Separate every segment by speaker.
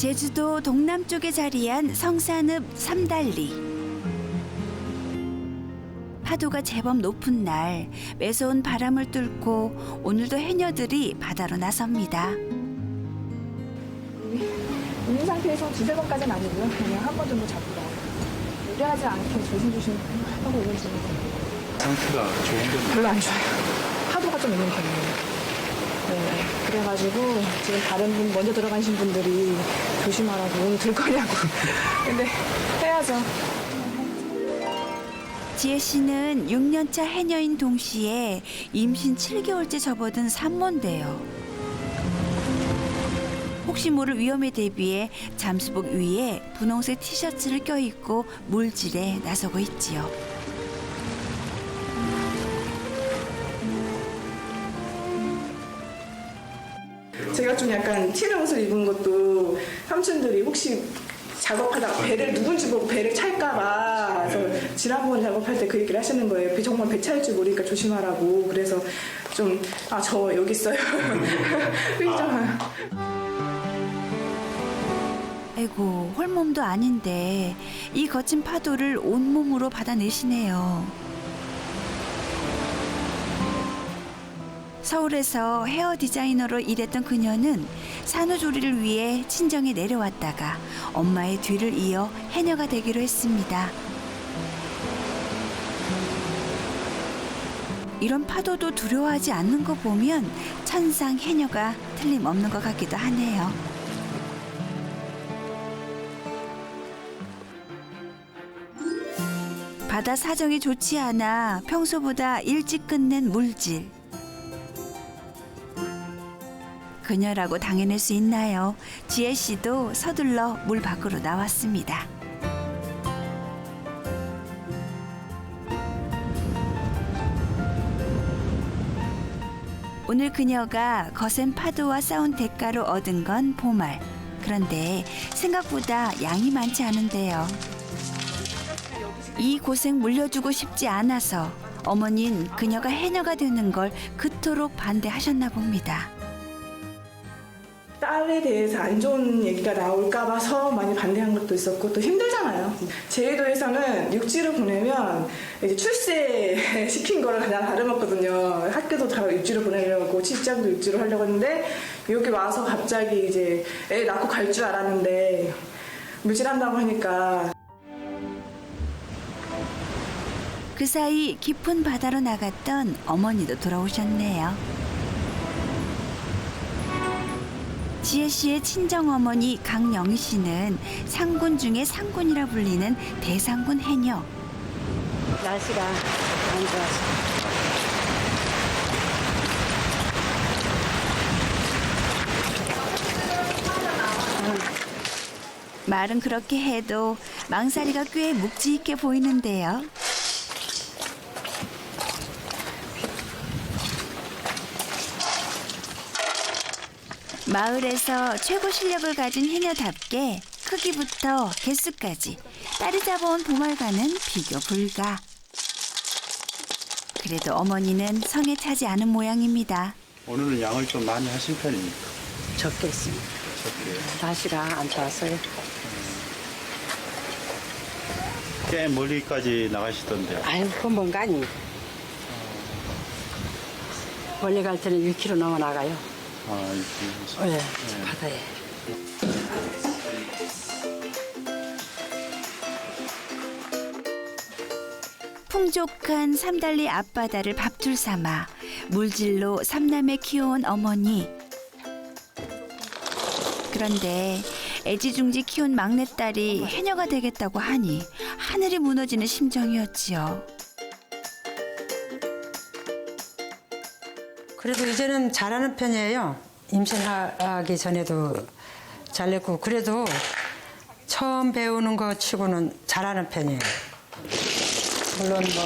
Speaker 1: 제주도 동남쪽에 자리한 성산읍 삼달리. 파도가 제법 높은 날 매서운 바람을 뚫고 오늘도 해녀들이 바다로 나섭니다.
Speaker 2: 있는 상태에서 두세 번까지는 아니고요. 그냥 한 번 정도 잡고 나와요. 무리하지 않게 조심조심 하고 있는 중이에요.
Speaker 3: 상태가 좋은 건
Speaker 2: 별로 안 좋아요. 파도가 좀 있는 편이에요. 네, 그래가지고 지금 다른 분 먼저 들어가신 분들이 조심하라고 오늘 들 거냐고. 근데 해야죠.
Speaker 1: 지혜 씨는 6년차 해녀인 동시에 임신 7개월째 접어든 산모인데요. 혹시 모를 위험에 대비해 잠수복 위에 분홍색 티셔츠를 껴입고 물질에 나서고 있지요.
Speaker 2: 제가 좀 약간 튀는 옷을 입은 것도 삼촌들이 혹시 작업하다가 배를 누군지 보고 배를 찰까봐 그래서 지난번에 작업할 때 그 얘기를 하시는 거예요. 정말 배 찰 줄 모르니까 조심하라고. 그래서 좀 저 여기 있어요.
Speaker 1: 아이고 홀몸도 아닌데 이 거친 파도를 온몸으로 받아내시네요. 서울에서 헤어 디자이너로 일했던 그녀는 산후조리를 위해 친정에 내려왔다가 엄마의 뒤를 이어 해녀가 되기로 했습니다. 이런 파도도 두려워하지 않는 거 보면 천상 해녀가 틀림없는 것 같기도 하네요. 바다 사정이 좋지 않아 평소보다 일찍 끝낸 물질. 그녀라고 당해낼 수 있나요? 지혜 씨도 서둘러 물 밖으로 나왔습니다. 오늘 그녀가 거센 파도와 싸운 대가로 얻은 건 보말. 그런데 생각보다 양이 많지 않은데요. 이 고생 물려주고 싶지 않아서 어머니는 그녀가 해녀가 되는 걸 그토록 반대하셨나 봅니다.
Speaker 2: 딸에 대해서 안 좋은 얘기가 나올까 봐서 많이 반대한 것도 있었고 또 힘들잖아요. 제주도에서는 육지로 보내면 이제 출세 시킨 거를 그냥 다름없거든요. 학교도 다 육지로 보내려고 직장도 육지로 하려고 했는데 여기 와서 갑자기 이제 애 낳고 갈 줄 알았는데 물질한다고 하니까.
Speaker 1: 그 사이 깊은 바다로 나갔던 어머니도 돌아오셨네요. 지혜 씨의 친정어머니 강영희 씨는 상군 중에 상군이라 불리는 대상군 해녀.
Speaker 4: 날씨가 안 좋아서.
Speaker 1: 말은 그렇게 해도 망사리가 꽤 묵지 있게 보이는데요. 마을에서 최고 실력을 가진 해녀답게 크기부터 개수까지 딸이 잡아온 보말과는 비교 불가. 그래도 어머니는 성에 차지 않은 모양입니다.
Speaker 3: 오늘은 양을 좀 많이 하신 편입니까?
Speaker 4: 적게 있습니다.
Speaker 3: 적게.
Speaker 4: 날씨가 안 좋아서요.
Speaker 3: 꽤 멀리까지 나가시던데요.
Speaker 4: 아유, 그건 뭔가 아니. 멀리 갈 때는 6km 넘어 나가요.
Speaker 3: 이렇게.
Speaker 4: 네, 바다에.
Speaker 1: 풍족한 삼달리 앞바다를 밥줄 삼아 물질로 삼남매 키워온 어머니. 그런데 애지중지 키운 막내딸이 해녀가 되겠다고 하니 하늘이 무너지는 심정이었지요.
Speaker 5: 그래도 이제는 잘하는 편이에요. 임신하기 전에도 잘했고 그래도 처음 배우는 거 치고는 잘하는 편이에요. 물론 뭐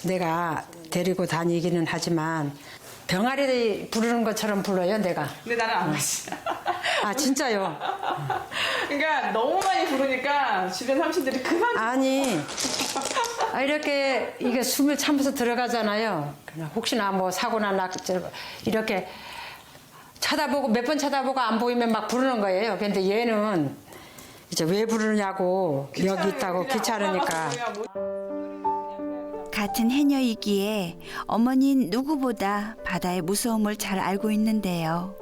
Speaker 5: 내가 데리고 다니기는 하지만 병아리 부르는 것처럼 불러요, 내가.
Speaker 2: 근데 나는 안 마시.
Speaker 5: 아, 진짜요?
Speaker 2: 그러니까 너무 많이 부르니까 주변 삼촌들이 그만.
Speaker 5: 아니, 이렇게 이게 숨을 참아서 들어가잖아요. 그냥 혹시나 뭐 사고나 이렇게 쳐다보고 몇 번 쳐다보고 안 보이면 막 부르는 거예요. 근데 얘는 이제 왜 부르냐고 여기 있다고 귀찮으니까.
Speaker 1: 같은 해녀이기에 어머니는 누구보다 바다의 무서움을 잘 알고 있는데요.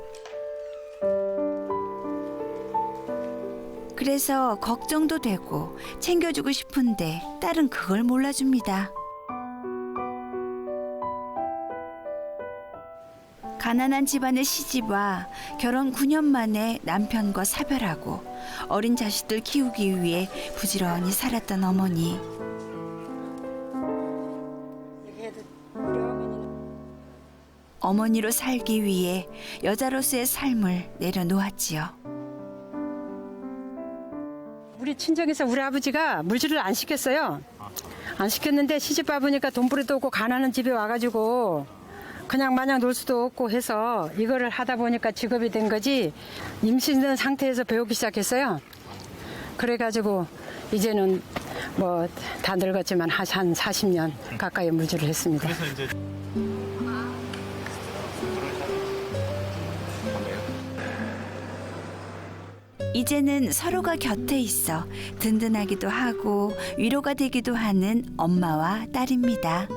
Speaker 1: 그래서 걱정도 되고 챙겨주고 싶은데 딸은 그걸 몰라줍니다. 가난한 집안의 시집와 결혼 9년 만에 남편과 사별하고 어린 자식들 키우기 위해 부지런히 살았던 어머니. 어머니로 살기 위해 여자로서의 삶을 내려놓았지요.
Speaker 5: 우리 친정에서 우리 아버지가 물질을 안 시켰어요. 안 시켰는데 시집 와보니까 돈벌이도 없고 가난한 집에 와가지고 그냥 마냥 놀 수도 없고 해서 이거를 하다 보니까 직업이 된 거지. 임신된 상태에서 배우기 시작했어요. 그래가지고 이제는 뭐 다 늙었지만 한 40년 가까이 물질을 했습니다.
Speaker 1: 이제는 서로가 곁에 있어 든든하기도 하고 위로가 되기도 하는 엄마와 딸입니다.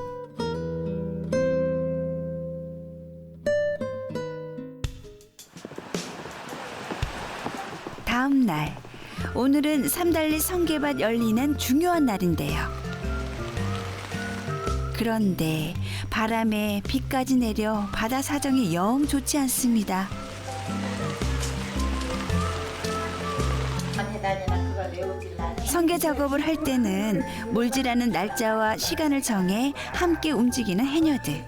Speaker 1: 다음 날, 오늘은 삼달리 성게밭 열리는 중요한 날인데요. 그런데 바람에 비까지 내려 바다 사정이 영 좋지 않습니다. 성게 작업을 할 때는 물질하는 날짜와 시간을 정해 함께 움직이는 해녀들.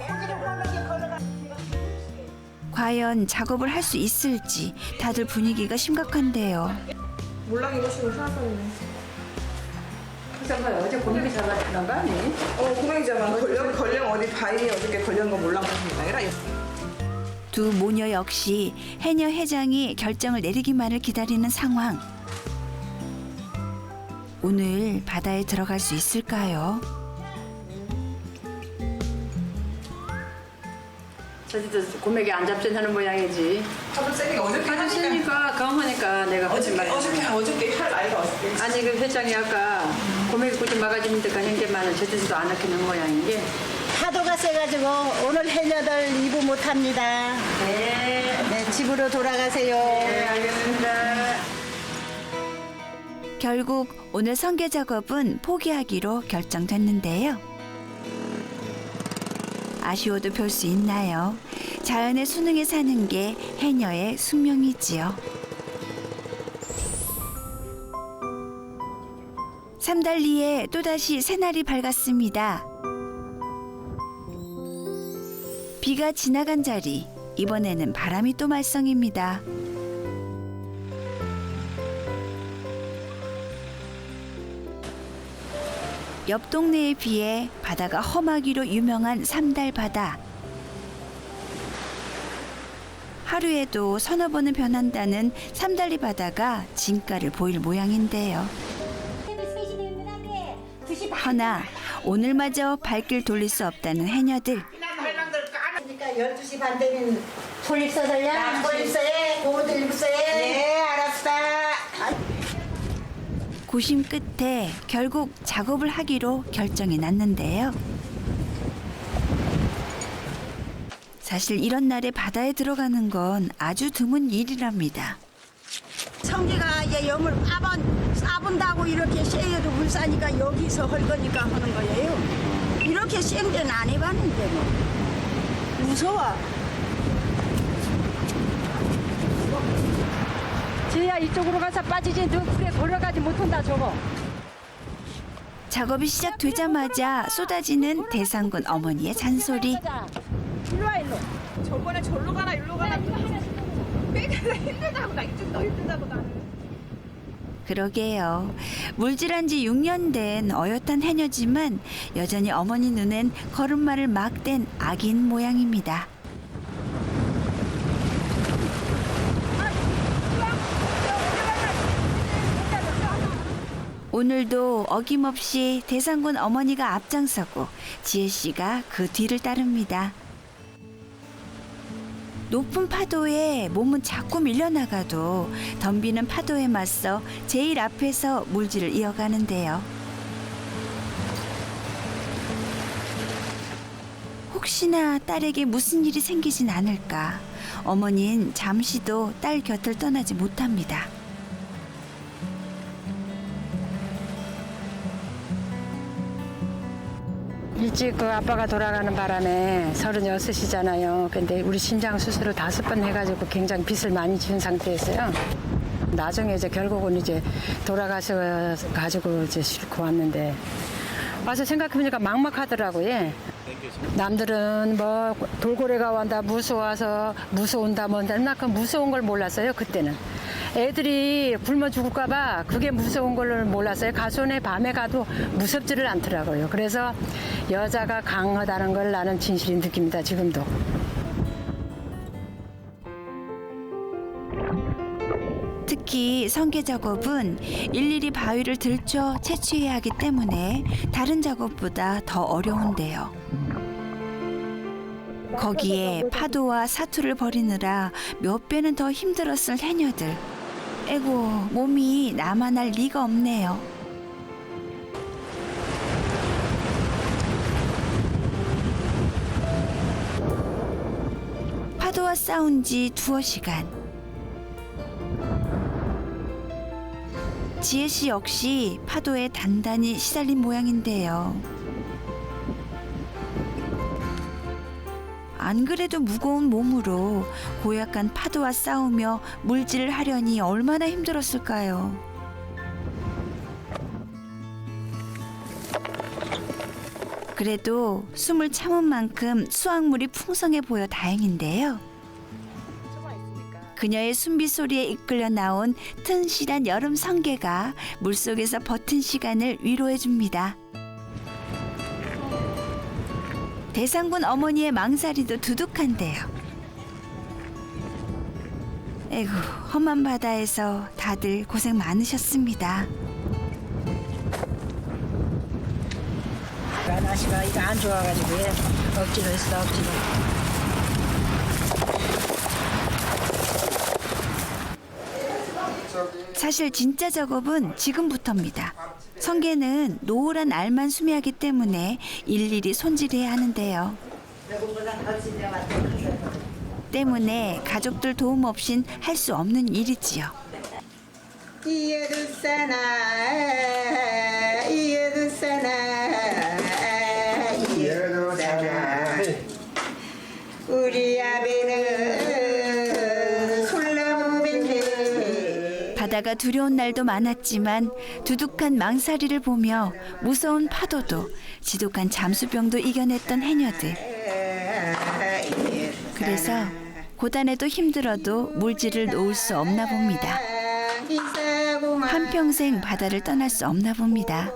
Speaker 1: 과연 작업을 할 수 있을지 다들 분위기가 심각한데요.
Speaker 2: 몰랑 입으시고 생각하네.
Speaker 5: 어제 고명이 잡았던 거 아니?
Speaker 2: 고명이잖아. 걸령 어디 바위에 어저께 걸린 거 몰랑 보십니다. 아니라
Speaker 1: 두 모녀 역시 해녀 회장이 결정을 내리기만을 기다리는 상황. 오늘 바다에 들어갈 수 있을까요?
Speaker 5: 저기도 고맥이 안 잡힌다는 모양이지.
Speaker 2: 하도 세니까 어저께
Speaker 5: 하도
Speaker 2: 하니까.
Speaker 5: 세니까 강하니까 내가 하지 말고.
Speaker 2: 어저께 할 나이가 어저께.
Speaker 5: 아니 그 회장이 아까 고맥이 굳이 막아주면 될까 한게만은 제대로 안 넣히는 모양인 게.
Speaker 6: 파도가 세가지고 오늘 해녀들 이부 못합니다. 네, 집으로 돌아가세요.
Speaker 5: 네, 알겠습니다.
Speaker 1: 결국 오늘 성게 작업은 포기하기로 결정됐는데요. 아쉬워도 볼 수 있나요? 자연의 수능에 사는 게 해녀의 숙명이지요. 삼달리에 또다시 새날이 밝았습니다. 비가 지나간 자리, 이번에는 바람이 또 말썽입니다. 옆 동네에 비해 바다가 험하기로 유명한 삼달바다. 하루에도 서너 번은 변한다는 삼달리 바다가 진가를 보일 모양인데요. 허나 오늘마저 발길 돌릴 수 없다는 해녀들.
Speaker 6: 그러니까 12시 반 되면 돌립서 들려? 돌립서에 고무들 입서에 네 알았어.
Speaker 1: 고심 끝에 결국 작업을 하기로 결정이 났는데요. 사실 이런 날에 바다에 들어가는 건 아주 드문 일이랍니다.
Speaker 6: 성기가 이제 염을 싸본다고 이렇게 쎄여도 물싸니까 여기서 할 거니까 하는 거예요. 이렇게 쌩 데는 안 해봤는데 뭐. 무서워.
Speaker 5: 쟤야 이쪽으로 가서 빠지지 너 그래 걸어가지 못한다 저거.
Speaker 1: 작업이 시작되자마자 쏟아지는 대상군 어머니의 잔소리.
Speaker 5: 일로 와 일로.
Speaker 2: 저번에 절로 가라 일로 가라. 빼기가 힘들다고 나 이쪽 더 힘들다고 나.
Speaker 1: 그러게요. 물질한 지 6년 된 어엿한 해녀지만 여전히 어머니 눈엔 걸음마를 막댄 아기인 모양입니다. 오늘도 어김없이 대상군 어머니가 앞장서고 지혜 씨가 그 뒤를 따릅니다. 높은 파도에 몸은 자꾸 밀려나가도 덤비는 파도에 맞서 제일 앞에서 물질을 이어가는데요. 혹시나 딸에게 무슨 일이 생기진 않을까 어머니는 잠시도 딸 곁을 떠나지 못합니다.
Speaker 5: 일찍 그 아빠가 돌아가는 바람에 36이잖아요. 근데 우리 신장 수술을 5번 해가지고 굉장히 빚을 많이 지은 상태였어요. 나중에 이제 결국은 이제 돌아가셔 가지고 이제 싣고 왔는데 와서 생각해보니까 막막하더라고요. 예. 남들은 뭐 돌고래가 왔다 무서워서 무서운다 뭔다 그 무서운 걸 몰랐어요. 그때는 애들이 굶어 죽을까봐 그게 무서운 걸 몰랐어요. 가수원에 밤에 가도 무섭지를 않더라고요. 그래서 여자가 강하다는 걸 나는 진실이 느낍니다. 지금도.
Speaker 1: 특히 성게 작업은 일일이 바위를 들춰 채취해야 하기 때문에 다른 작업보다 더 어려운데요. 거기에 파도와 사투를 벌이느라 몇 배는 더 힘들었을 해녀들. 에고, 몸이 나만 할 리가 없네요. 파도와 싸운 지 2시간. 지혜 씨 역시 파도에 단단히 시달린 모양인데요. 안 그래도 무거운 몸으로 고약한 파도와 싸우며 물질을 하려니 얼마나 힘들었을까요? 그래도 숨을 참은 만큼 수확물이 풍성해 보여 다행인데요. 그녀의 숨비 소리에 이끌려 나온 튼실한 여름 성게가 물속에서 버틴 시간을 위로해 줍니다. 대상군 어머니의 망사리도 두둑한데요. 에구, 험한 바다에서 다들 고생 많으셨습니다.
Speaker 4: 날씨가 이거 안 좋아가지고 억지로 했어 억지로.
Speaker 1: 사실 진짜 작업은 지금부터입니다. 성게는 노란 알만 수미하기 때문에 일일이 손질해야 하는데요. 때문에 가족들 도움 없인 할 수 없는 일이지요.
Speaker 6: 우리 아베는 솔나무밴드
Speaker 1: 바다가 두려운 날도 많았지만 두둑한 망사리를 보며 무서운 파도도 지독한 잠수병도 이겨냈던 해녀들. 그래서 고단해도 힘들어도 물질을 놓을 수 없나 봅니다. 한평생 바다를 떠날 수 없나 봅니다.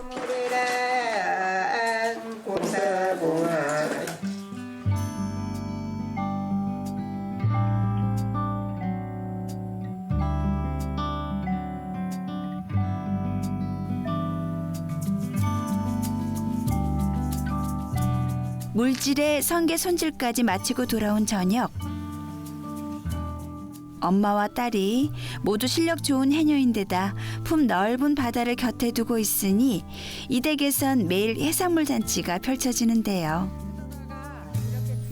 Speaker 1: 물질의 성게 손질까지 마치고 돌아온 저녁. 엄마와 딸이 모두 실력 좋은 해녀인데다 품 넓은 바다를 곁에 두고 있으니 이 댁에선 매일 해산물 잔치가 펼쳐지는데요.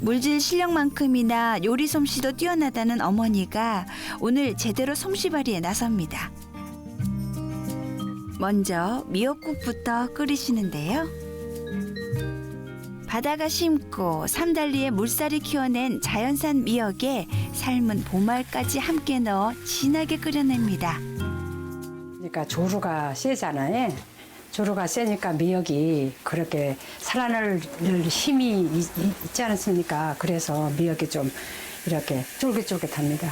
Speaker 1: 물질 실력만큼이나 요리 솜씨도 뛰어나다는 어머니가 오늘 제대로 솜씨발이에 나섭니다. 먼저 미역국부터 끓이시는데요. 바다가 심고 삼달리에 물살이 키워낸 자연산 미역에 삶은 보말까지 함께 넣어 진하게 끓여냅니다.
Speaker 5: 그러니까 조루가 세잖아요. 조루가 세니까 미역이 그렇게 살아날 힘이 있지 않습니까? 그래서 미역이 좀 이렇게 쫄깃쫄깃합니다.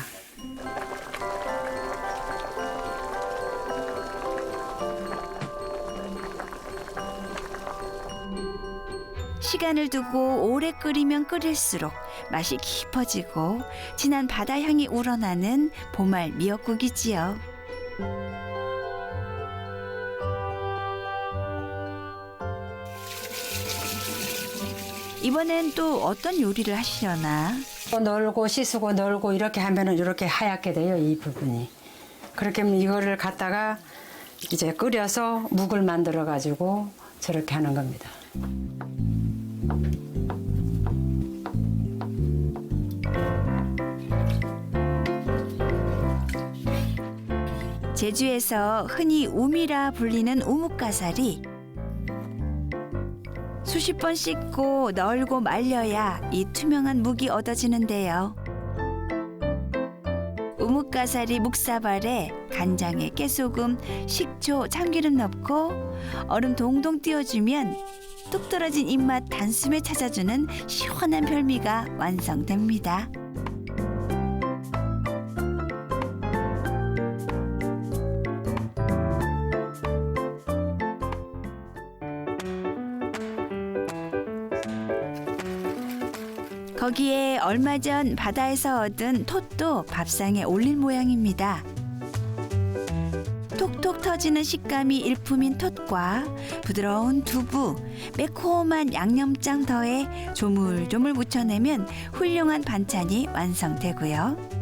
Speaker 1: 시간을 두고 오래 끓이면 끓일수록 맛이 깊어지고 진한 바다 향이 우러나는 보말 미역국이지요. 이번엔 또 어떤 요리를 하시려나?
Speaker 5: 널고 씻고 널고 이렇게 하면은 이렇게 하얗게 돼요, 이 부분이. 그렇게 하면 이거를 갖다가 이제 끓여서 묵을 만들어 가지고 저렇게 하는 겁니다.
Speaker 1: 제주에서 흔히 우미라 불리는 우뭇가사리. 수십 번 씻고 널고 말려야 이 투명한 묵이 얻어지는데요. 우뭇가사리 묵사발에 간장에 깨소금, 식초, 참기름 넣고 얼음 동동 띄워주면 뚝 떨어진 입맛 단숨에 찾아주는 시원한 별미가 완성됩니다. 거기에 얼마 전 바다에서 얻은 톳도 밥상에 올릴 모양입니다. 톡톡 터지는 식감이 일품인 톳과 부드러운 두부, 매콤한 양념장 더해 조물조물 무쳐내면 훌륭한 반찬이 완성되고요.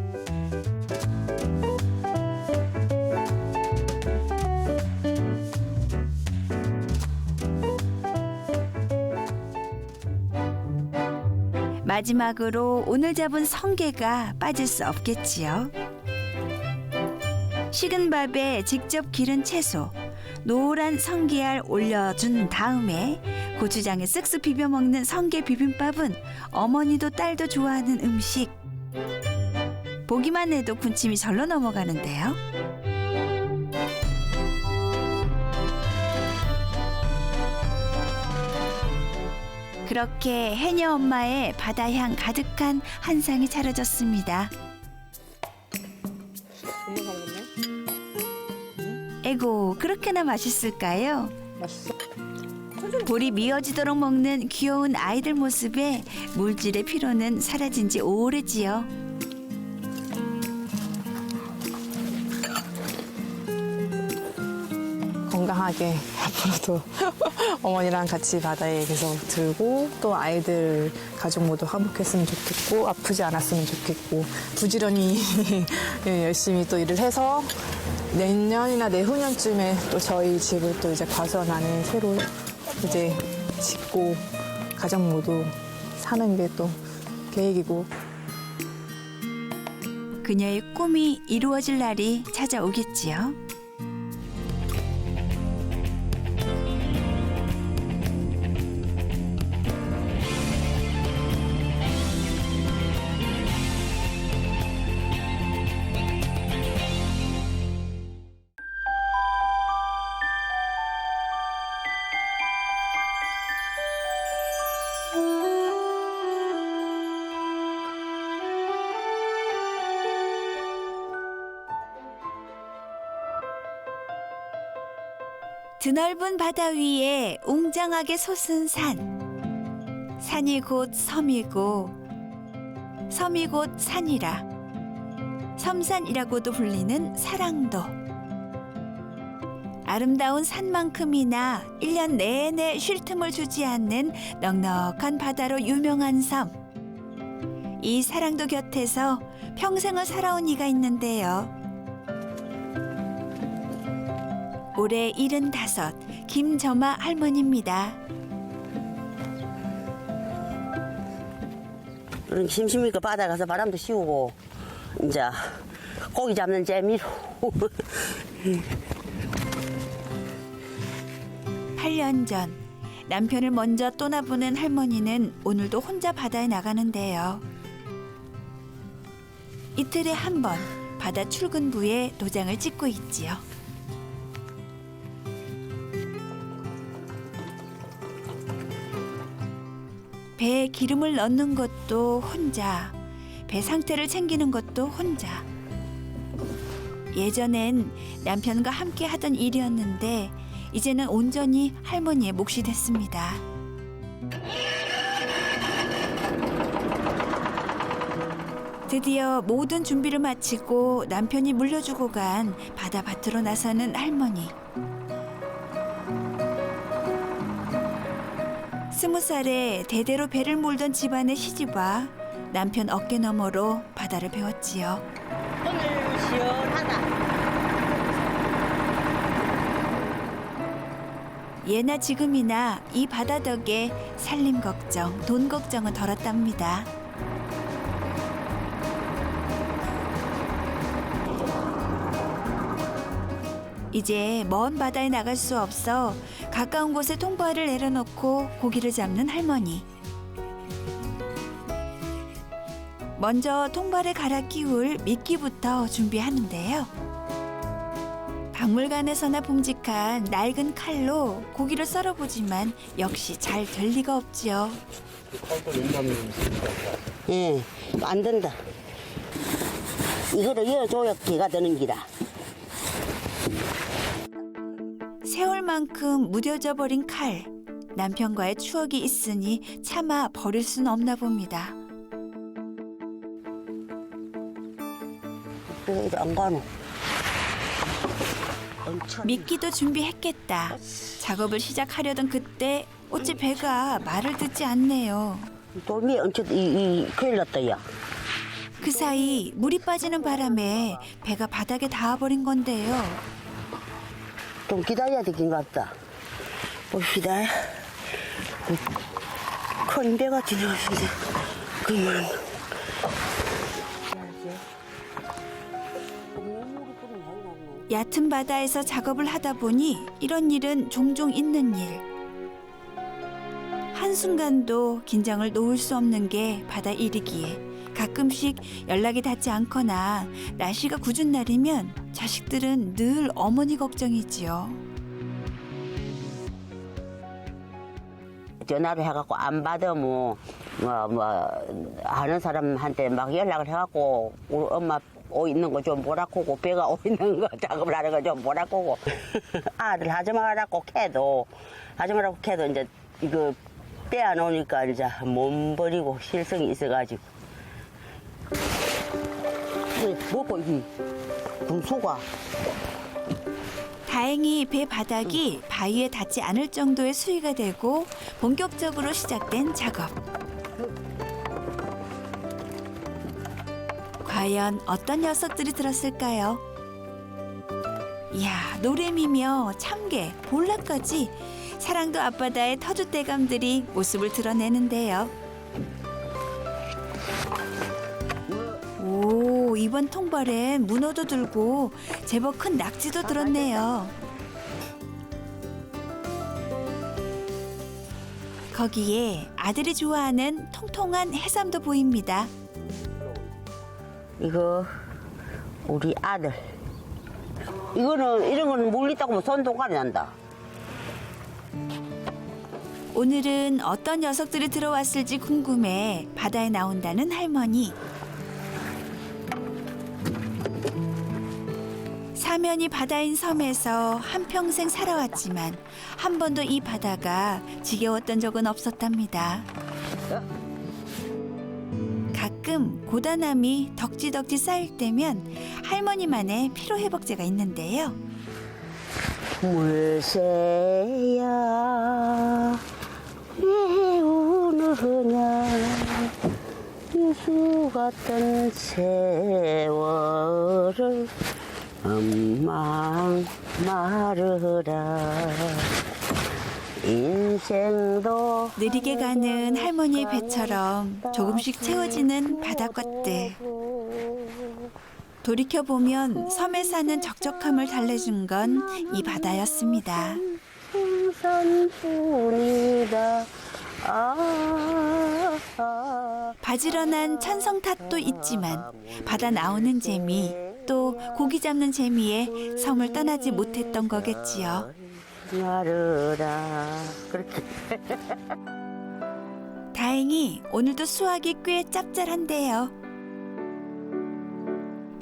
Speaker 1: 마지막으로 오늘 잡은 성게가 빠질 수 없겠지요. 식은 밥에 직접 기른 채소, 노란 성게알 올려준 다음에 고추장에 쓱쓱 비벼 먹는 성게 비빔밥은 어머니도 딸도 좋아하는 음식. 보기만 해도 군침이 절로 넘어가는데요. 그렇게 해녀 엄마의 바다향 가득한 한 상이 차려졌습니다. 에고, 그렇게나 맛있을까요?
Speaker 2: 맛있어?
Speaker 1: 볼이 미어지도록 먹는 귀여운 아이들 모습에 물질의 피로는 사라진 지 오래지요.
Speaker 7: 건강하게 앞으로도 어머니랑 같이 바다에 계속 들고 또 아이들 가족 모두 화목했으면 좋겠고 아프지 않았으면 좋겠고 부지런히 열심히 또 일을 해서 내년이나 내후년쯤에 또 저희 집을 또 이제 과수원 안에 새로 이제 짓고 가족 모두 사는 게 또 계획이고
Speaker 1: 그녀의 꿈이 이루어질 날이 찾아오겠지요. 드넓은 바다 위에 웅장하게 솟은 산. 산이 곧 섬이고 섬이 곧 산이라 섬산이라고도 불리는 사랑도. 아름다운 산만큼이나 1년 내내 쉴 틈을 주지 않는 넉넉한 바다로 유명한 섬. 이 사랑도 곁에서 평생을 살아온 이가 있는데요. 올해 75, 김점아 할머니입니다.
Speaker 8: 심심하니까 바다 가서 바람도 씌우고 이제 고기 잡는 재미로
Speaker 1: 8년 전 남편을 먼저 떠나보낸 할머니는 오늘도 혼자 바다에 나가는데요. 이틀에 한 번 바다 출근부에 도장을 찍고 있지요. 배에 기름을 넣는 것도 혼자, 배 상태를 챙기는 것도 혼자. 예전엔 남편과 함께 하던 일이었는데 이제는 온전히 할머니의 몫이 됐습니다. 드디어 모든 준비를 마치고 남편이 물려주고 간 바다 밭으로 나서는 할머니. 20살에 대대로 배를 몰던 집안의 시집와 남편 어깨 너머로 바다를 배웠지요.
Speaker 8: 오늘 시원하다.
Speaker 1: 예나 지금이나 이 바다 덕에 살림 걱정, 돈 걱정은 덜었답니다. 이제 먼 바다에 나갈 수 없어 가까운 곳에 통발을 내려놓고 고기를 잡는 할머니. 먼저 통발에 갈아 끼울 미끼부터 준비하는데요. 박물관에서나 봉직한 낡은 칼로 고기를 썰어보지만 역시 잘 될 리가 없지요.
Speaker 8: 예, 안 된다. 이거를 이어줘야 기가 되는 기라.
Speaker 1: 세월만큼 무뎌져 버린 칼. 남편과의 추억이 있으니 차마 버릴 수는 없나 봅니다.
Speaker 8: 이제 안 가노.
Speaker 1: 미끼도 준비했겠다. 작업을 시작하려던 그때 어찌 배가 말을 듣지 않네요.
Speaker 8: 돌미 얹혀 큰일 났다, 야.
Speaker 1: 그 사이 물이 빠지는 바람에 배가 바닥에 닿아버린 건데요.
Speaker 8: 좀 기다려야 되긴 같다. 봅시다. 큰 배가 지나갔는데, 그러면.
Speaker 1: 얕은 바다에서 작업을 하다 보니 이런 일은 종종 있는 일. 한순간도 긴장을 놓을 수 없는 게 바다 일이기에 가끔씩 연락이 닿지 않거나 날씨가 굳은 날이면 자식들은 늘 어머니 걱정이지요.
Speaker 8: 전화를 해갖고 안 받으면 아는 사람한테 막 연락을 해갖고 우리 엄마 오 있는 거 좀 보라코고 배가 오 있는 거 작업을 하는 거 좀 보라코고 아들 하지 말라고 캐도 이제 이거 빼앗놓으니까 이제 못 버리고 실성이 있어가지고 뭐고 이 군소가
Speaker 1: 다행히 배 바닥이 바위에 닿지 않을 정도의 수위가 되고 본격적으로 시작된 작업. 과연 어떤 녀석들이 들었을까요? 이야, 노래미며 참개, 볼락까지 사랑도 앞바다의 터줏대감들이 모습을 드러내는데요. 오, 이번 통발엔 문어도 들고 제법 큰 낙지도 들었네요. 거기에 아들이 좋아하는 통통한 해삼도 보입니다.
Speaker 8: 이거 우리 아들 이런 거는 물 있다고 하면 손 동간이 난다.
Speaker 1: 오늘은 어떤 녀석들이 들어왔을지 궁금해 바다에 나온다는 할머니. 사면이 바다인 섬에서 한평생 살아왔지만 한 번도 이 바다가 지겨웠던 적은 없었답니다. 가끔 고단함이 덕지덕지 쌓일 때면 할머니만의 피로회복제가 있는데요.
Speaker 8: 물새야 왜 우느냐 유수 같은 세월을 엉망 마르라 인생도
Speaker 1: 느리게 가는 할머니의 배처럼 조금씩 채워지는 바닷것들. 돌이켜보면 섬에 사는 적적함을 달래준 건 이 바다였습니다.
Speaker 8: 풍선뿐이다.
Speaker 1: 바지런한 찬성탓도 있지만 바다 나오는 재미, 또 고기 잡는 재미에 섬을 떠나지 못했던 거겠지요.
Speaker 8: 마르라 그렇게.
Speaker 1: 다행히 오늘도 수확이 꽤 짭짤한데요.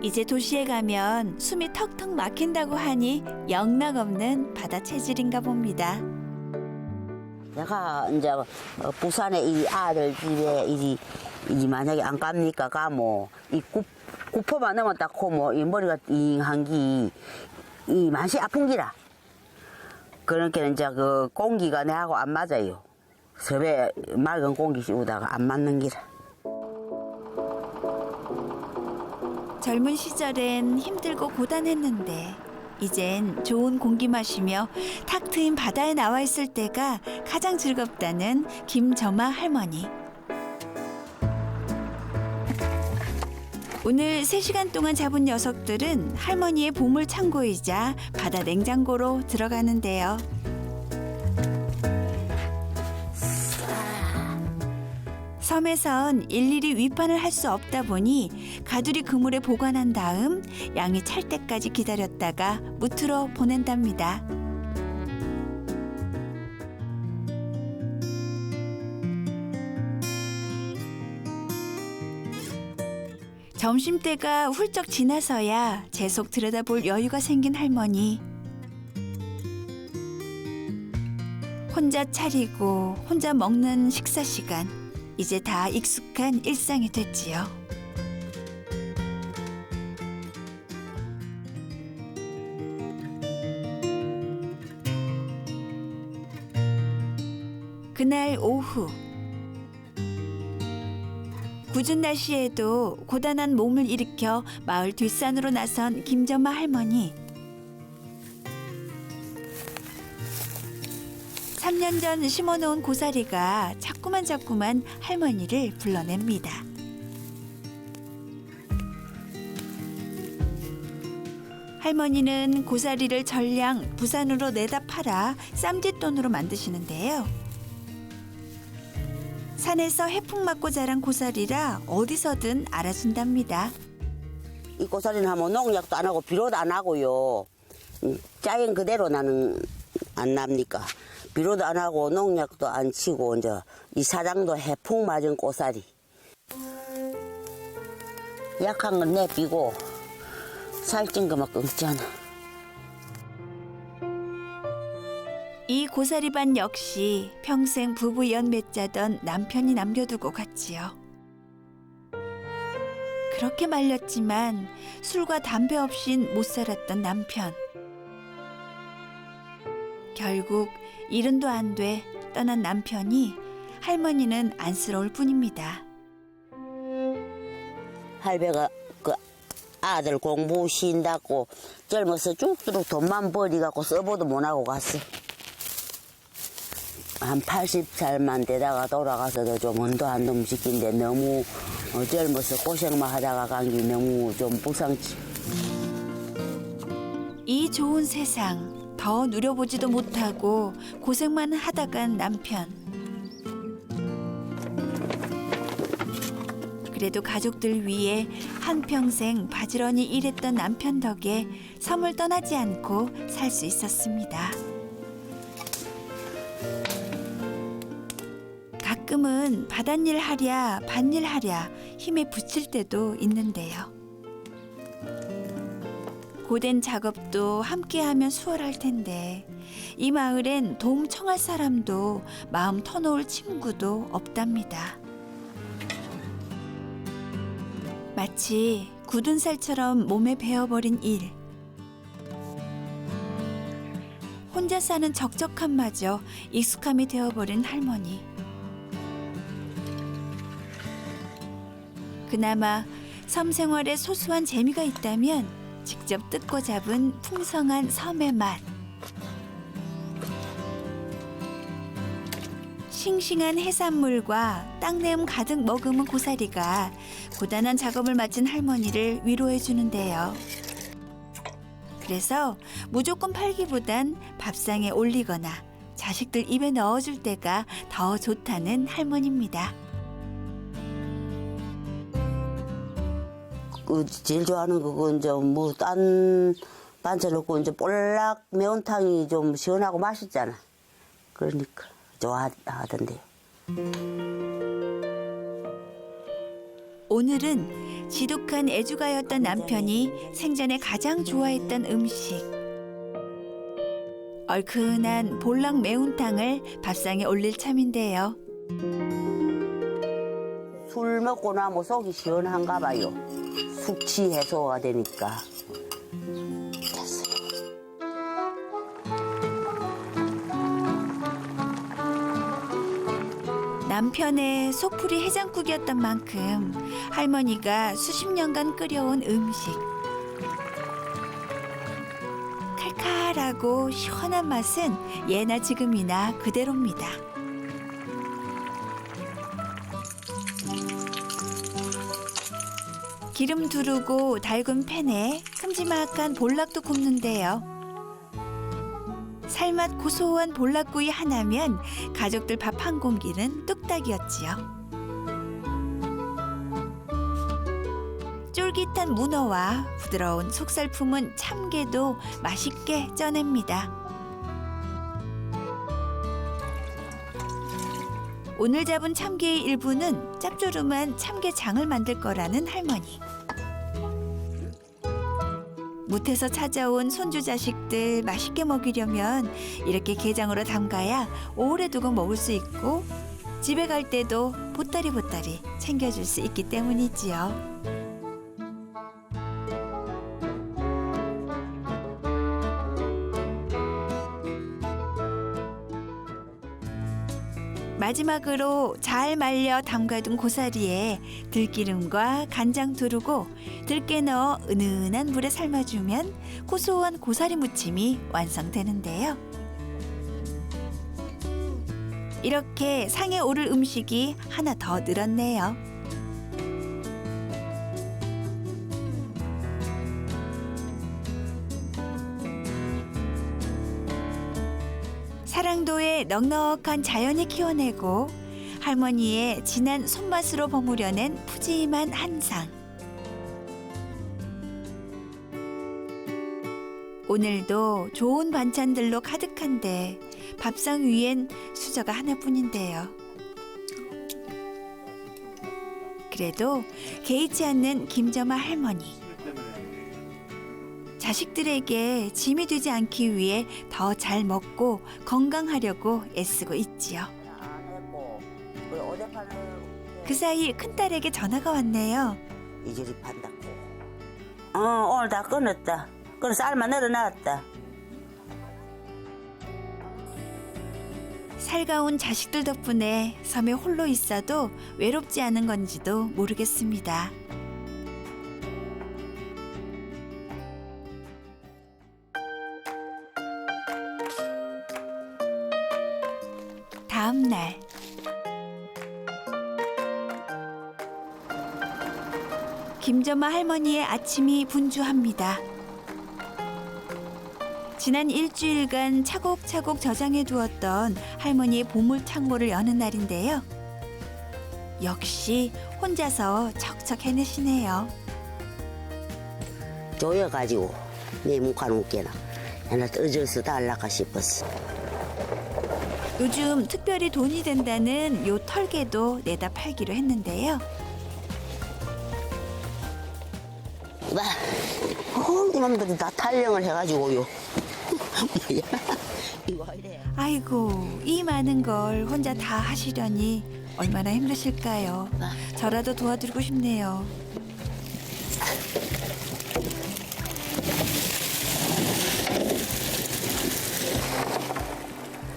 Speaker 1: 이제 도시에 가면 숨이 턱턱 막힌다고 하니 영락없는 바다 체질인가 봅니다.
Speaker 8: 내가 이제 부산에 이 아들 집에 이 만약에 안 갑니까 가뭐 이 구포만 넣으면 딱고 뭐 이 머리가 잉한 이 맛이 아픈 기라. 그러니까 이제 그 공기가 내하고 안 맞아요. 섭에 맑은 공기 씌우다가 안 맞는 기라.
Speaker 1: 젊은 시절엔 힘들고 고단했는데 이젠 좋은 공기 마시며 탁 트인 바다에 나와 있을 때가 가장 즐겁다는 김점아 할머니. 오늘 3시간 동안 잡은 녀석들은 할머니의 보물 창고이자 바다 냉장고로 들어가는데요. 섬에선 일일이 위판을 할 수 없다 보니 가두리 그물에 보관한 다음 양이 찰 때까지 기다렸다가 무트로 보낸답니다. 점심때가 훌쩍 지나서야 재속 들여다볼 여유가 생긴 할머니. 혼자 차리고 혼자 먹는 식사 시간. 이제 다 익숙한 일상이 됐지요. 그날 오후 궂은 날씨에도 고단한 몸을 일으켜 마을 뒷산으로 나선 김점아 할머니. 3년 전 심어놓은 고사리가 자꾸만 할머니를 불러냅니다. 할머니는 고사리를 전량 부산으로 내다 팔아 쌈짓돈으로 만드시는데요. 산에서 해풍 맞고 자란 고사리라 어디서든 알아준답니다.
Speaker 8: 이 고사리는 하면 농약도 안 하고 비료도 안 하고요. 자연 그대로 나는 안 납니까? 비료도 안 하고 농약도 안 치고 이제 이 사장도 해풍 맞은 고사리. 약한 건 내비고 살찐 거만 끊잖아.
Speaker 1: 이 고사리반 역시 평생 부부 연 맺자던 남편이 남겨두고 갔지요. 그렇게 말렸지만 술과 담배 없인 못 살았던 남편. 결국 일은도 안 돼 떠난 남편이 할머니는 안쓰러울 뿐입니다.
Speaker 8: 할배가 그 아들 공부 시킨다고 젊어서 쭉쭉 돈만 벌이갖고 써보도 못하고 갔어. 한 80살만 되다가 돌아가서도 좀 언도 안 넘시킨데 너무 젊어서 고생만 하다가 간 게 너무 좀 불쌍치.
Speaker 1: 이 좋은 세상 더 누려보지도 못하고 고생만 하다간 남편. 그래도 가족들 위해 한평생 바지런히 일했던 남편 덕에 섬을 떠나지 않고 살 수 있었습니다. 가끔은 바닷일 하랴 밭일 하랴 힘에 부칠 때도 있는데요. 고된 작업도 함께하면 수월할 텐데 이 마을엔 도움 청할 사람도 마음 터놓을 친구도 없답니다. 마치 굳은 살처럼 몸에 배어버린 일. 혼자 사는 적적함마저 익숙함이 되어버린 할머니. 그나마 섬 생활에 소소한 재미가 있다면 직접 뜯고 잡은 풍성한 섬의 맛. 싱싱한 해산물과 땅내음 가득 머금은 고사리가 고단한 작업을 마친 할머니를 위로해 주는데요. 그래서 무조건 팔기보단 밥상에 올리거나 자식들 입에 넣어줄 때가 더 좋다는 할머니입니다.
Speaker 8: 제일 좋아하는 그거 이제 뭐 딴 반찬 넣고 이제 볼락 매운탕이 좀 시원하고 맛있잖아. 그러니까 좋아하던데요.
Speaker 1: 오늘은 지독한 애주가였던 남편이 생전에 가장 좋아했던 음식. 얼큰한 볼락 매운탕을 밥상에 올릴 참인데요.
Speaker 8: 술 먹고 나면 속이 시원한가 봐요. 숙취 해소가 되니까.
Speaker 1: 남편의 속풀이 해장국이었던 만큼 할머니가 수십 년간 끓여온 음식. 칼칼하고 시원한 맛은 예나 지금이나 그대로입니다. 기름 두르고 달군 팬에 큼지막한 볼락도 굽는데요. 살맛 고소한 볼락구이 하나면 가족들 밥 한 공기는 뚝딱이었지요. 쫄깃한 문어와 부드러운 속살품은 참게도 맛있게 쪄냅니다. 오늘 잡은 참게의 일부는 짭조름한 참게장을 만들 거라는 할머니. 무태서 찾아온 손주 자식들 맛있게 먹이려면 이렇게 게장으로 담가야 오래 두고 먹을 수 있고 집에 갈 때도 보따리 챙겨줄 수 있기 때문이지요. 마지막으로 잘 말려 담가둔 고사리에 들기름과 간장 두르고 들깨 넣어 은은한 물에 삶아주면 고소한 고사리 무침이 완성되는데요. 이렇게 상에 오를 음식이 하나 더 늘었네요. 사랑도의 넉넉한 자연이 키워내고 할머니의 진한 손맛으로 버무려낸 푸짐한 한상. 오늘도 좋은 반찬들로 가득한데 밥상 위엔 수저가 하나뿐인데요. 그래도 개의치 않는 김점아 할머니. 자식들에게 짐이 되지 않기 위해 더 잘 먹고 건강하려고 애쓰고 있지요. 그 사이 큰딸에게 전화가 왔네요.
Speaker 8: 이절이 판다고. 오늘 다 끊었다. 그래서 쌀만 늘어놨다.
Speaker 1: 살가운 자식들 덕분에 섬에 홀로 있어도 외롭지 않은 건지도 모르겠습니다. 다음 날 김점아 할머니의 아침이 분주합니다. 지난 일주일간 차곡차곡 저장해 두었던 할머니의 보물 창고를 여는 날인데요. 역시 혼자서 척척 해내시네요.
Speaker 8: 조여가지고 내 묵한 웃게나 하나 떠줘서 달라가 싶었어.
Speaker 1: 요즘 특별히 돈이 된다는 요 털개도 내다 팔기로 했는데요.
Speaker 8: 이놈들이 다 탈령을 해가지고요. 이거 이래.
Speaker 1: 아이고, 이 많은 걸 혼자 다 하시려니 얼마나 힘드실까요? 저라도 도와드리고 싶네요.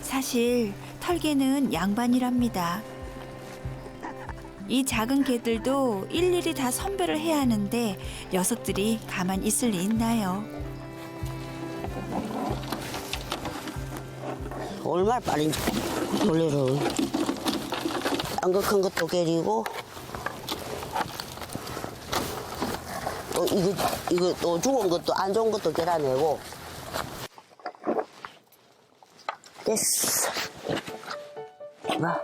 Speaker 1: 사실 털개는 양반이랍니다. 이 작은 개들도 일일이 다 선별을 해야 하는데 녀석들이 가만 있을 리 있나요?
Speaker 8: 얼마나 빠른지 놀래로. 안 그 큰 것도 게리고 또 이거 또 죽은 것도 안 좋은 것도 게라내고. 됐어. 봐.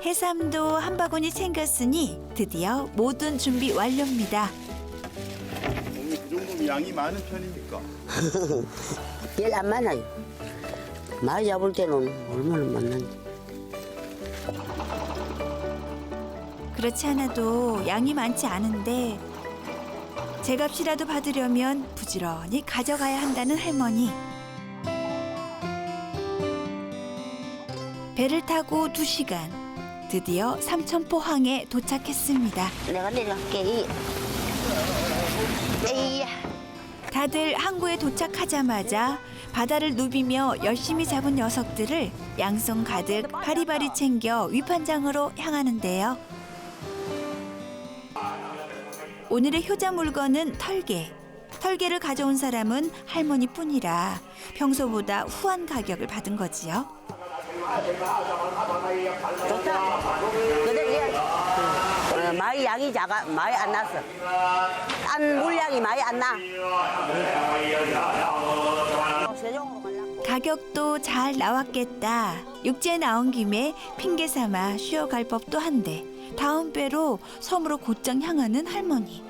Speaker 1: 해삼도 한 바구니 챙겼으니 드디어 모든 준비 완료입니다.
Speaker 3: 어머니 그 정도면 양이 많은 편입니까?
Speaker 8: 별 안 많아요. 많이 잡을 때는 얼마나 많는지.
Speaker 1: 그렇지 않아도 양이 많지 않은데 제값이라도 받으려면 부지런히 가져가야 한다는 할머니. 배를 타고 2시간. 드디어 삼천포항에 도착했습니다.
Speaker 8: 내가 내려갈게. 에이야.
Speaker 1: 다들 항구에 도착하자마자 바다를 누비며 열심히 잡은 녀석들을 양손 가득 바리바리 챙겨 위판장으로 향하는데요. 오늘의 효자 물건은 털개. 털개를 가져온 사람은 할머니뿐이라 평소보다 후한 가격을 받은 거지요.
Speaker 8: 좋다. 근데 많이 양이 작아, 많이 안 났어. 딴 물량이 많이 안 나.
Speaker 1: 가격도 잘 나왔겠다. 육지에 나온 김에 핑계 삼아 쉬어갈 법도 한데 다음 배로 섬으로 곧장 향하는 할머니.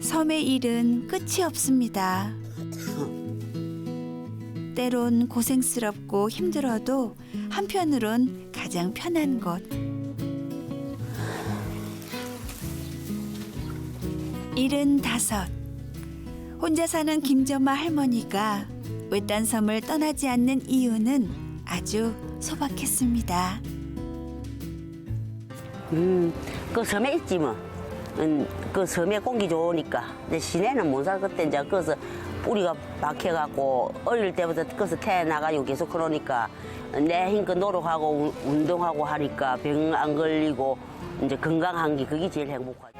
Speaker 1: 섬의 일은 끝이 없습니다. 때론 고생스럽고 힘들어도 한편으론 가장 편한 곳. 일은 5. 혼자 사는 김점아 할머니가 외딴 섬을 떠나지 않는 이유는 아주 소박했습니다.
Speaker 8: 그 섬에 있지 뭐. 그 섬에 공기 좋으니까. 근데 시내는 못 살 그때 이제 거기서 뿌리가 박혀갖고 어릴 때부터 거기서 태어나가지고 계속 그러니까 내 힘껏 노력하고 운동하고 하니까 병 안 걸리고 이제 건강한 게 그게 제일 행복하지.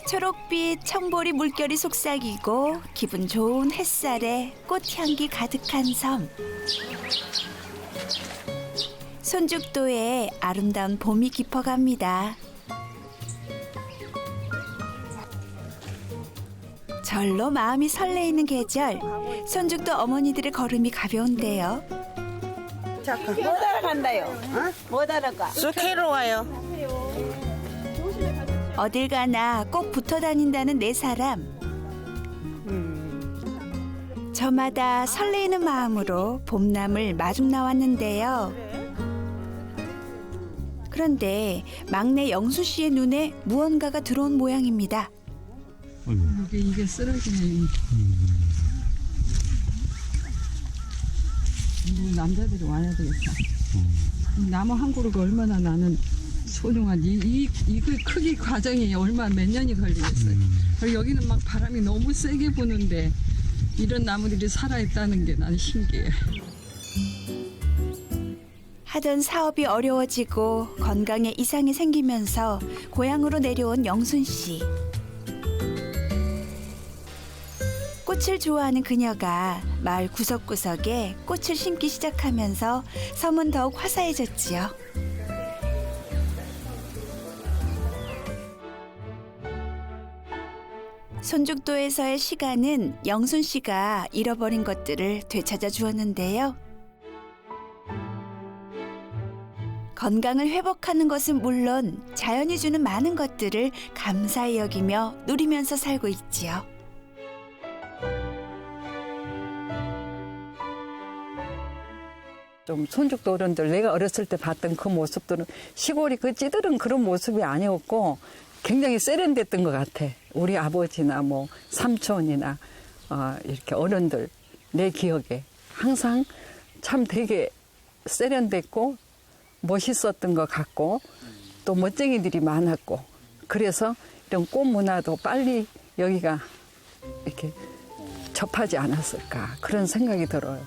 Speaker 1: 초록빛 청보리 물결이 속삭이고 기분 좋은 햇살에 꽃향기 가득한 섬. 손죽도에 아름다운 봄이 깊어갑니다. 절로 마음이 설레이는 계절. 손죽도 어머니들의 걸음이 가벼운데요.
Speaker 8: 못 알아간다요. 어? 못 알아가. 수케로 와요.
Speaker 1: 어딜 가나 꼭 붙어 다닌다는 네 사람. 저마다 설레이는 마음으로 봄남을 마중 나왔는데요. 그런데 막내 영수 씨의 눈에 무언가가 들어온 모양입니다.
Speaker 9: 이게 쓰러지네. 남자들이 와야 되겠다. 나무 한 그루가 얼마나 나는 소중하지. 이 크기 과정이 얼마 몇 년이 걸리겠어요. 그리고 여기는 막 바람이 너무 세게 부는데 이런 나무들이 살아있다는 게 나는 신기해.
Speaker 1: 하던 사업이 어려워지고 건강에 이상이 생기면서 고향으로 내려온 영순 씨. 꽃을 좋아하는 그녀가 마을 구석구석에 꽃을 심기 시작하면서 섬은 더욱 화사해졌지요. 손죽도에서의 시간은 영순 씨가 잃어버린 것들을 되찾아 주었는데요. 건강을 회복하는 것은 물론 자연이 주는 많은 것들을 감사히 여기며 누리면서 살고 있지요.
Speaker 9: 좀 손죽도 어른들 내가 어렸을 때 봤던 그 모습들은 시골이 그 찌들은 그런 모습이 아니었고 굉장히 세련됐던 것 같아. 우리 아버지나 뭐 삼촌이나 이렇게 어른들 내 기억에 항상 참 되게 세련됐고 멋있었던 것 같고 또 멋쟁이들이 많았고 그래서 이런 꽃 문화도 빨리 여기가 이렇게 접하지 않았을까 그런 생각이 들어요.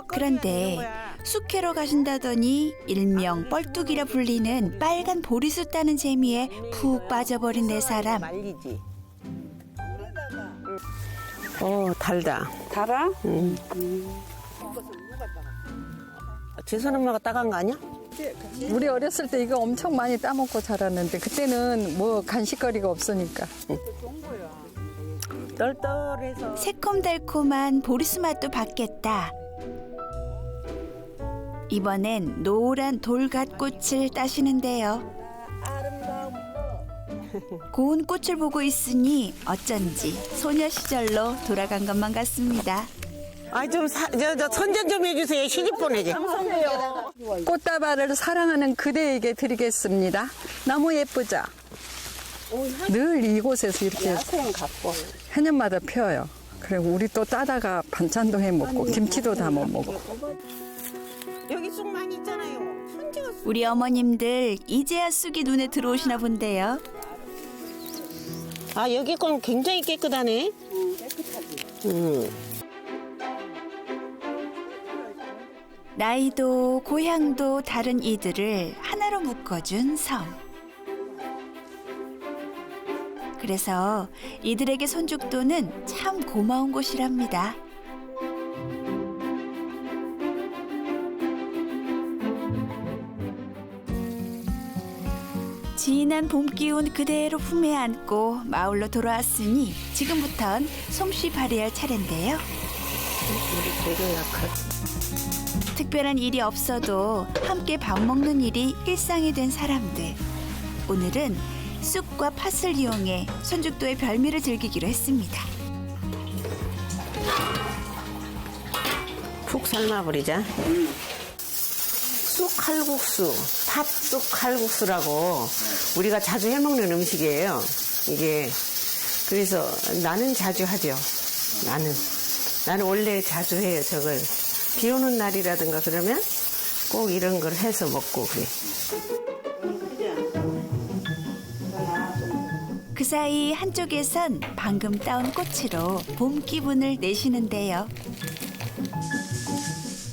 Speaker 1: 그런데 숙회로 가신다더니 일명 뻘뚝이라 불리는 빨간 보리수 따는 재미에 푹 빠져버린 네 사람.
Speaker 8: 말리지.
Speaker 10: 달다.
Speaker 8: 달아? 지선 엄마가 따간 거 아니야?
Speaker 9: 우리 어렸을 때 이거 엄청 많이 따먹고 자랐는데 그때는 뭐 간식거리가 없으니까.
Speaker 10: 똘똘해서.
Speaker 1: 새콤달콤한 보리수 맛도 받겠다. 이번엔 노란 돌갓꽃을 따시는데요. 고운 꽃을 보고 있으니 어쩐지 소녀 시절로 돌아간 것만 같습니다.
Speaker 10: 좀 선전 좀 해주세요. 시집 보내게.
Speaker 9: 꽃다발을 사랑하는 그대에게 드리겠습니다. 너무 예쁘죠? 늘 이곳에서 이렇게 해년마다 펴요. 그리고 우리 또 따다가 반찬도 해 먹고 김치도 담아 먹고.
Speaker 10: 여기 쑥 많이 있잖아요.
Speaker 1: 우리 어머님들 이제야 쑥이 눈에 들어오시나 본데요.
Speaker 10: 여기 건 굉장히 깨끗하네. 깨끗하지.
Speaker 1: 나이도 고향도 다른 이들을 하나로 묶어준 섬. 그래서 이들에게 손죽도는 참 고마운 곳이랍니다. 진한 봄 기운 그대로 품에 안고 마을로 돌아왔으니 지금부턴 솜씨 발휘할 차례인데요. 특별한 일이 없어도 함께 밥 먹는 일이 일상이 된 사람들. 오늘은 쑥과 팥을 이용해 손죽도의 별미를 즐기기로 했습니다.
Speaker 10: 푹 삶아버리자. 쑥 칼국수, 팥쑥 칼국수라고 우리가 자주 해먹는 음식이에요. 이게 그래서 나는 자주 하죠. 나는 원래 자주 해요. 저걸 비 오는 날이라든가 그러면 꼭 이런 걸 해서 먹고 그래.
Speaker 1: 그 사이 한쪽에선 방금 따온 꽃으로 봄 기분을 내시는데요.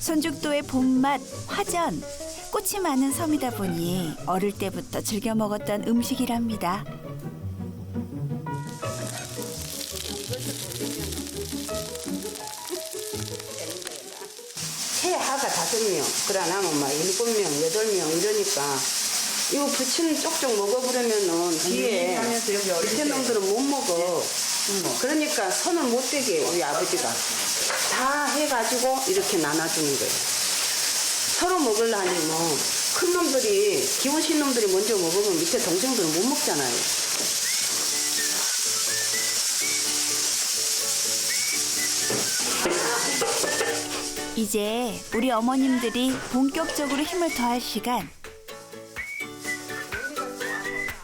Speaker 1: 손죽도의 봄맛, 화전, 꽃이 많은 섬이다 보니 어릴 때부터 즐겨 먹었던 음식이랍니다.
Speaker 8: 최하가 5명, 그러나면 막 7명, 8명 이러니까 이거 부치는 쪽쪽 먹어보려면은 뒤에 밑에 놈들은 못 먹어. 그러니까 손을 못 대게 우리 아버지가 다 해가지고 이렇게 나눠주는 거예요. 서로 먹으려니 뭐 큰 놈들이 기호신 놈들이 먼저 먹으면 밑에 동생들은 못 먹잖아요.
Speaker 1: 이제 우리 어머님들이 본격적으로 힘을 더할 시간.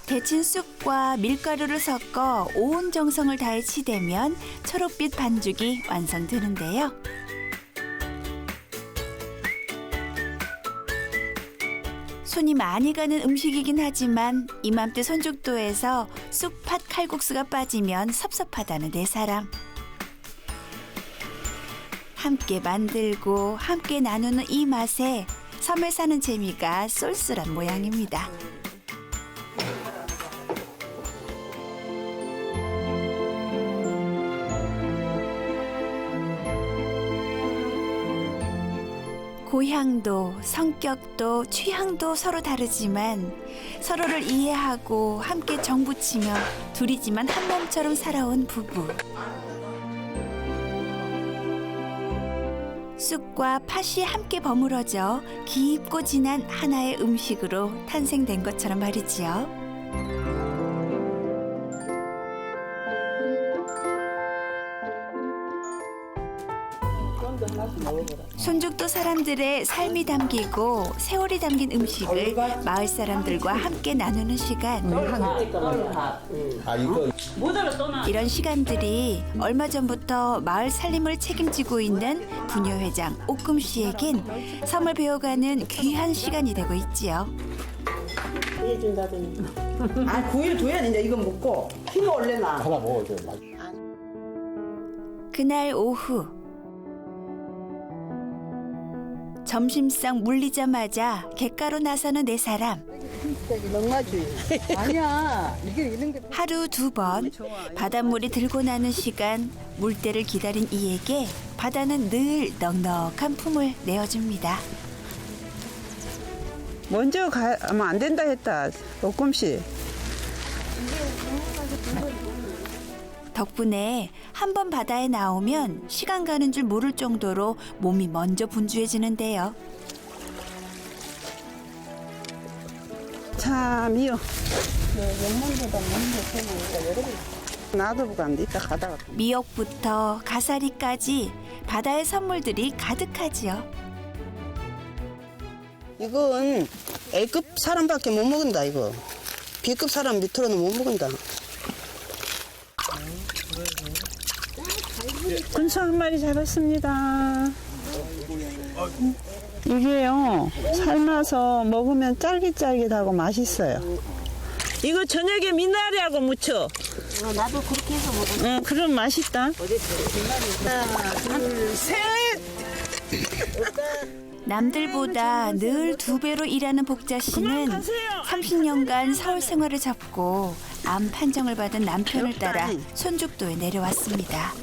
Speaker 1: 데친 쑥과 밀가루를 섞어 온 정성을 다해 치대면 초록빛 반죽이 완성되는데요. 손이 많이 가는 음식이긴 하지만 이맘때 손죽도에서 쑥팥 칼국수가 빠지면 섭섭하다는 네 사람. 함께 만들고 함께 나누는 이 맛에 섬에 사는 재미가 쏠쏠한 모양입니다. 고향도 성격도 취향도 서로 다르지만 서로를 이해하고 함께 정붙이며 둘이지만 한 몸처럼 살아온 부부. 쑥과 팥이 함께 버무러져 깊고 진한 하나의 음식으로 탄생된 것처럼 말이지요. 손죽도 사람들의 삶이 담기고 세월이 담긴 음식을 마을 사람들과 함께 나누는 시간. 이런 시간들이 얼마 전부터 마을 살림을 책임지고 있는 부녀회장 옥금 씨에겐 섬을 배워가는 귀한 시간이 되고 있지요.
Speaker 6: 구해줘야 된다. 이거 먹고 피가 올래나.
Speaker 3: 하나 먹어줘.
Speaker 1: 그날 오후 점심상 물리자마자 갯가로 나서는 네 사람. 하루 2번 바닷물이 들고 나는 시간 물때를 기다린 이에게 바다는 늘 넉넉한 품을 내어줍니다.
Speaker 11: 먼저 가면 안 된다 했다. 옥금씨.
Speaker 1: 덕분에 한 번 바다에 나오면 시간 가는 줄 모를 정도로 몸이 먼저 분주해지는데요.
Speaker 11: 참이요. 나도 간데 이따 가다가.
Speaker 1: 미역부터 가사리까지 바다의 선물들이 가득하지요.
Speaker 11: 이건 A급 사람밖에 못 먹는다 이거. B급 사람 밑으로는 못 먹는다.
Speaker 4: 군소 한 마리 잡았습니다. 이게요, 삶아서 먹으면 쫄깃쫄깃하고 맛있어요. 이거 저녁에 미나리하고 무쳐.
Speaker 8: 나도 그렇게 해서 먹어.
Speaker 4: 그럼 맛있다.
Speaker 11: 하나, 둘, 셋.
Speaker 1: 남들보다 늘 2배로 일하는 복자 씨는 30년간 서울 생활을 접고 암 판정을 받은 남편을 따라 손죽도에 내려왔습니다.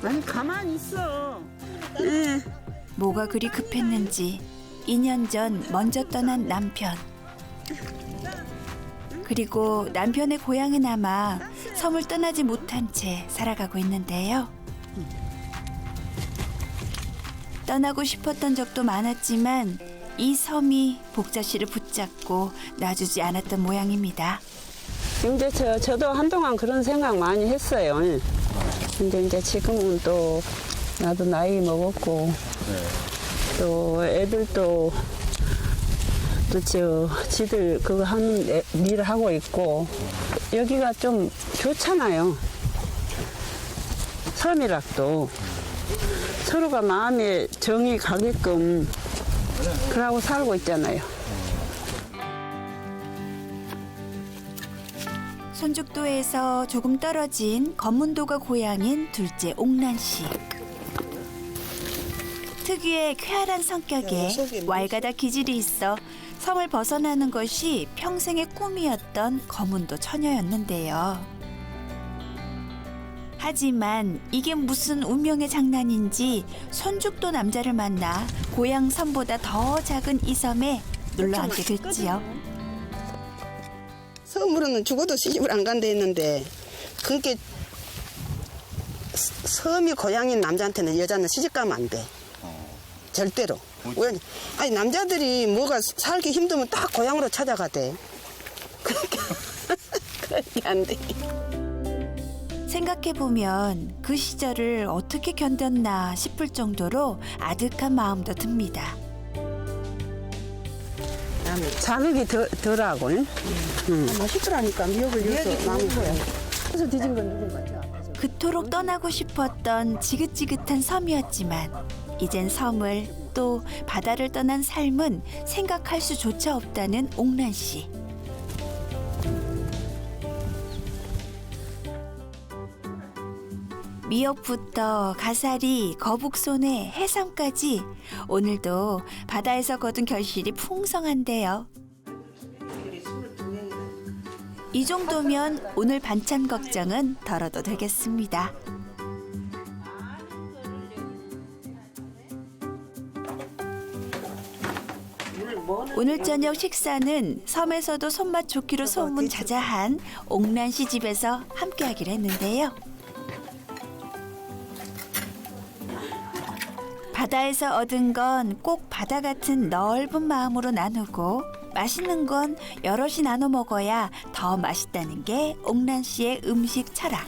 Speaker 4: 아니 가만히 있어.
Speaker 1: 뭐가 그리 급했는지 2년 전 먼저 떠난 남편. 그리고 남편의 고향에 남아 섬을 떠나지 못한 채 살아가고 있는데요. 떠나고 싶었던 적도 많았지만 이 섬이 복자 씨를 붙잡고 놔주지 않았던 모양입니다.
Speaker 4: 이제 저도 한동안 그런 생각 많이 했어요. 근데 이제 지금은 또 나도 나이 먹었고 또 애들도 또 지들 그거 하는 일을 하고 있고 여기가 좀 좋잖아요. 섬이락도 서로가 마음에 정이 가게끔 그러고 살고 있잖아요.
Speaker 1: 손죽도에서 조금 떨어진 검문도가 고향인 둘째 옥란 씨. 특유의 쾌활한 성격에 왈가닥 기질이 있어 섬을 벗어나는 것이 평생의 꿈이었던 검문도 처녀였는데요. 하지만 이게 무슨 운명의 장난인지 손죽도 남자를 만나 고향 섬보다 더 작은 이 섬에 놀러 앉게 됐지요.
Speaker 11: 섬으로는 죽어도 시집을 안 간다 했는데 그게 섬이 고향인 남자한테는 여자는 시집 가면 안 돼. 절대로. 왜? 아니 남자들이 뭐가 살기 힘들면 딱 고향으로 찾아가대. 그게 안 돼.
Speaker 1: 생각해보면 그 시절을 어떻게 견뎠나 싶을 정도로 아득한 마음도 듭니다.
Speaker 4: 자극이 덜하고.
Speaker 11: 맛있더라니까 미역을 넣어서 나온 거야.
Speaker 4: 그래서 뒤진 건 누군가.
Speaker 1: 그토록 떠나고 싶었던 지긋지긋한 섬이었지만 이젠 섬을 또 바다를 떠난 삶은 생각할 수조차 없다는 옥란 씨. 미역부터 가사리, 거북손에 해삼까지 오늘도 바다에서 거둔 결실이 풍성한데요. 이 정도면 오늘 반찬 걱정은 덜어도 되겠습니다. 오늘 저녁 식사는 섬에서도 손맛 좋기로 소문 자자한 옥란 씨 집에서 함께하기로 했는데요. 바다에서 얻은 건 꼭 바다 같은 넓은 마음으로 나누고 맛있는 건 여럿이 나눠 먹어야 더 맛있다는 게 옥란 씨의 음식 철학.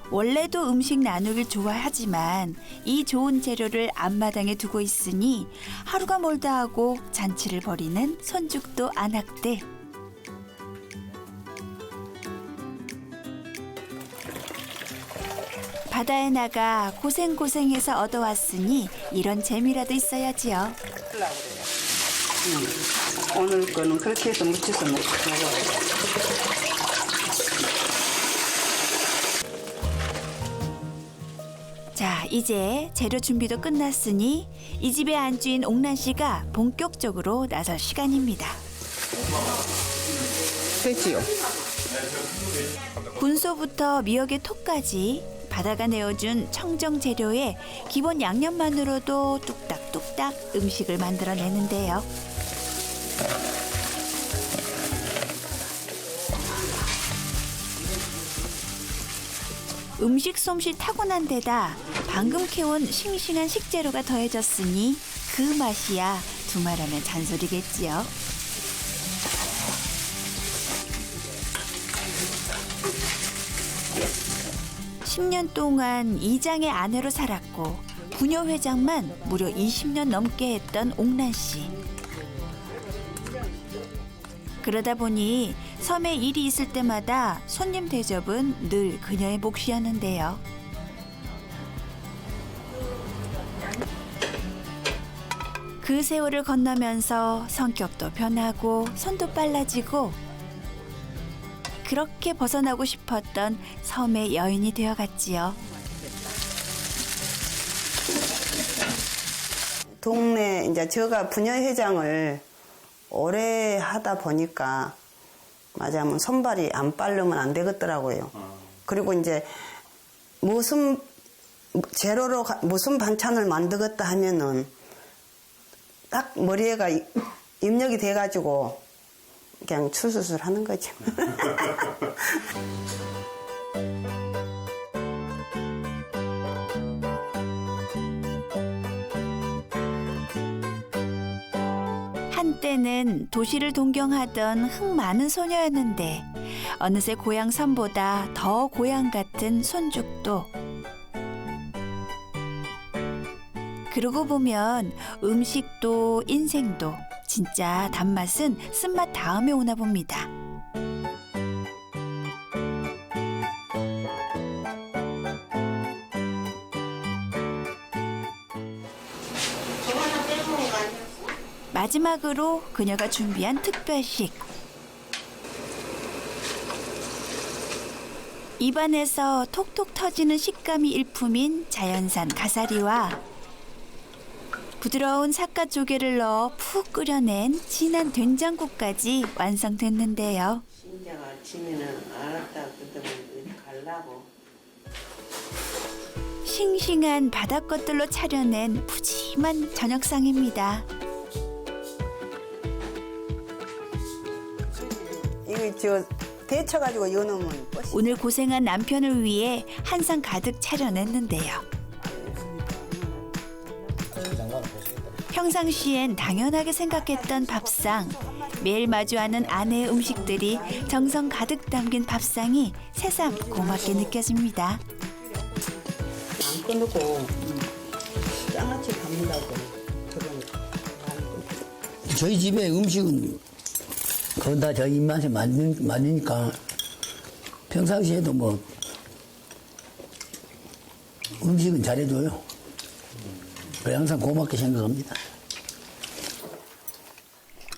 Speaker 1: 원래도 음식 나누길 좋아하지만 이 좋은 재료를 앞마당에 두고 있으니 하루가 멀다 하고 잔치를 벌이는 손죽도 안악들. 바다에 나가 고생고생해서 얻어왔으니 이런 재미라도 있어야지요.
Speaker 4: 오늘 거는 그렇게 해서 무쳐서 먹어요.
Speaker 1: 자, 이제 재료 준비도 끝났으니 이 집의 안주인 옥란 씨가 본격적으로 나설 시간입니다.
Speaker 11: 됐지요.
Speaker 1: 군소부터 미역의 톡까지 바다가 내어준 청정 재료에 기본 양념만으로도 뚝딱뚝딱 음식을 만들어내는데요. 음식 솜씨 타고난 데다 방금 캐온 싱싱한 식재료가 더해졌으니 그 맛이야 두말하면 잔소리겠지요. (10년) 동안 이장의 아내로 살았고 부녀 회장만 무려 20년 넘게 했던 옥란 씨. 그러다 보니 섬에 일이 있을 때마다 손님 대접은 늘 그녀의 몫이었는데요. 그 세월을 건너면서 성격도 변하고 손도 빨라지고 그렇게 벗어나고 싶었던 섬의 여인이 되어갔지요.
Speaker 11: 동네 이제 제가 부녀회장을 오래 하다 보니까 맞아면 손발이 안 빠르면 안 되겠더라고요. 그리고 이제 무슨 재료로 무슨 반찬을 만들겠다 하면은 딱 머리에가 입력이 돼가지고 그냥 추수술 하는 거죠.
Speaker 1: 한때는 도시를 동경하던 흥 많은 소녀였는데 어느새 고향 섬보다 더 고향 같은 손죽도. 그러고 보면 음식도 인생도 진짜 단맛은 쓴맛 다음에 오나 봅니다. 마지막으로 그녀가 준비한 특별식. 입안에서 톡톡 터지는 식감이 일품인 자연산 가사리와 부드러운 삿갓조개를 넣어 푹 끓여낸 진한 된장국까지 완성됐는데요.
Speaker 10: 신자가 아침에는 알았다 그러더니 갈라고.
Speaker 1: 싱싱한 바닷것들로 차려낸 푸짐한 저녁상입니다.
Speaker 11: 이거 저 데쳐가지고 여놓으면
Speaker 1: 오늘 고생한 남편을 위해 한 상 가득 차려냈는데요. 평상시엔 당연하게 생각했던 밥상, 매일 마주하는 아내의 음식들이 정성 가득 담긴 밥상이 새삼 고맙게 느껴집니다.
Speaker 11: 안 끊고 짱같이 갑니다고.
Speaker 12: 저희 집에 음식은 그건 다 저희 입맛에 맞으니까 평상시에도 뭐 음식은 잘해줘요. 그래 항상 고맙게 생각합니다.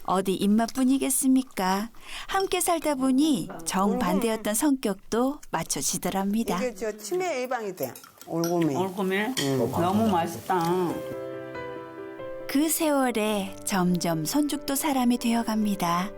Speaker 1: 어디 입맛뿐이겠습니까? 함께 살다 보니 정반대였던 성격도 맞춰지더랍니다.
Speaker 11: 이게 저 치매 예방이 돼. 올고메.
Speaker 4: 올고메? 너무 맛있다.
Speaker 1: 그 세월에 점점 손죽도 사람이 되어갑니다.